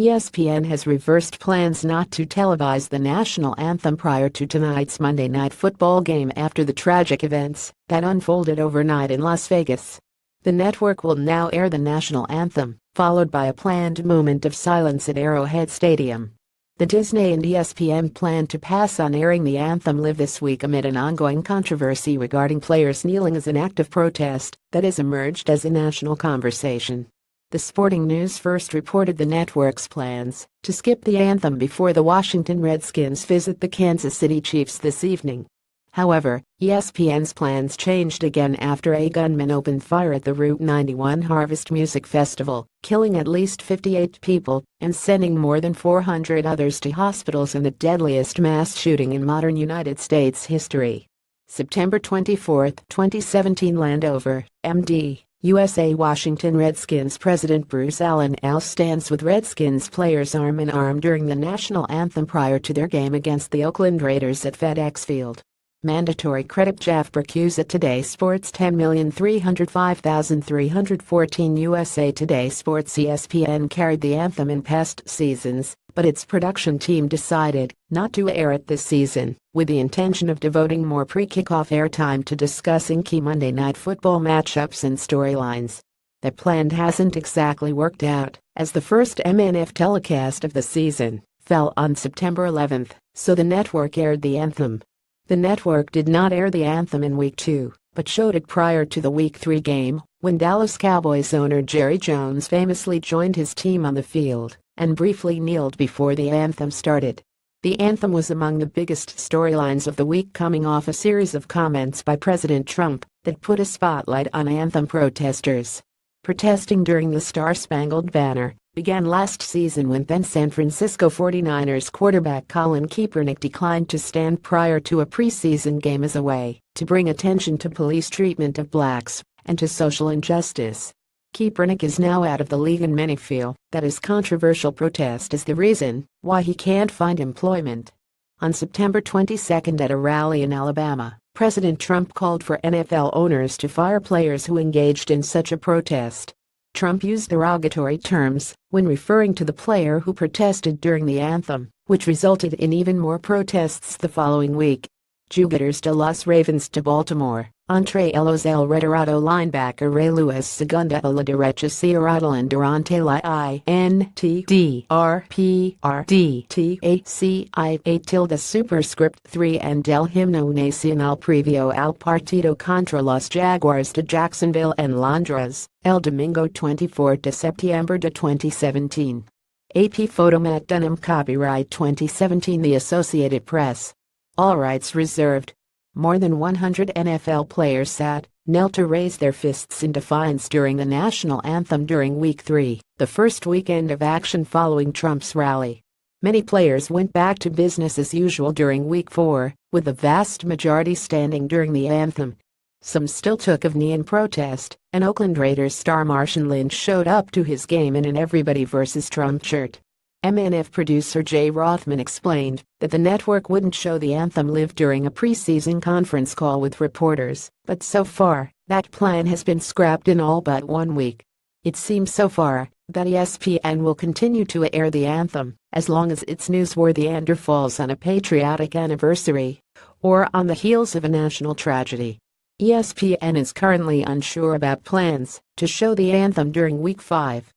ESPN has reversed plans not to televise the national anthem prior to tonight's Monday Night Football game after the tragic events that unfolded overnight in Las Vegas. The network will now air the national anthem, followed by a planned moment of silence at Arrowhead Stadium. The Disney and ESPN plan to pass on airing the anthem live this week amid an ongoing controversy regarding players kneeling as an act of protest that has emerged as a national conversation. The Sporting News first reported the network's plans to skip the anthem before the Washington Redskins visit the Kansas City Chiefs this evening. However, ESPN's plans changed again after a gunman opened fire at the Route 91 Harvest Music Festival, killing at least 58 people and sending more than 400 others to hospitals in the deadliest mass shooting in modern United States history. September 24, 2017. Landover, MD, USA. Washington Redskins president Bruce Allen stands with Redskins players arm in arm during the national anthem prior to their game against the Oakland Raiders at FedEx Field. Mandatory credit Jeff Bercuse at Today Sports 10,305,314 USA Today Sports. ESPN carried the anthem in past seasons, but its production team decided not to air it this season, with the intention of devoting more pre-kickoff airtime to discussing key Monday Night Football matchups and storylines. That plan hasn't exactly worked out, as the first MNF telecast of the season fell on September 11, so the network aired the anthem. The network did not air the anthem in Week 2, but showed it prior to the Week 3 game, when Dallas Cowboys owner Jerry Jones famously joined his team on the field and briefly kneeled before the anthem started. The anthem was among the biggest storylines of the week, coming off a series of comments by President Trump that put a spotlight on anthem protesters. Protesting during the Star-Spangled Banner began last season when then San Francisco 49ers quarterback Colin Kaepernick declined to stand prior to a preseason game as a way to bring attention to police treatment of blacks and to social injustice. Kaepernick is now out of the league, and many feel that his controversial protest is the reason why he can't find employment. On September 22 at a rally in Alabama, President Trump called for NFL owners to fire players who engaged in such a protest. Trump used derogatory terms when referring to the player who protested during the anthem, which resulted in even more protests the following week. Jugadores de los Ravens de Baltimore, entre ellos el retirado linebacker Ray Lewis, segunda a la derecha Seattle durante la INTDRPRDTACIA superscript 3 and el himno nacional previo al partido contra los Jaguars de Jacksonville en Londres, el domingo 24 de septiembre de 2017. AP photo Matt Dunham, copyright 2017, The Associated Press. All rights reserved. More than 100 NFL players knelt to raise their fists in defiance during the national anthem during Week 3, the first weekend of action following Trump's rally. Many players went back to business as usual during Week 4, with the vast majority standing during the anthem. Some still took a knee in protest, and Oakland Raiders star Marshawn Lynch showed up to his game in an Everybody vs. Trump shirt. MNF producer Jay Rothman explained that the network wouldn't show the anthem live during a preseason conference call with reporters, but so far, that plan has been scrapped in all but 1 week. It seems so far that ESPN will continue to air the anthem as long as it's newsworthy and or falls on a patriotic anniversary or on the heels of a national tragedy. ESPN is currently unsure about plans to show the anthem during Week 5.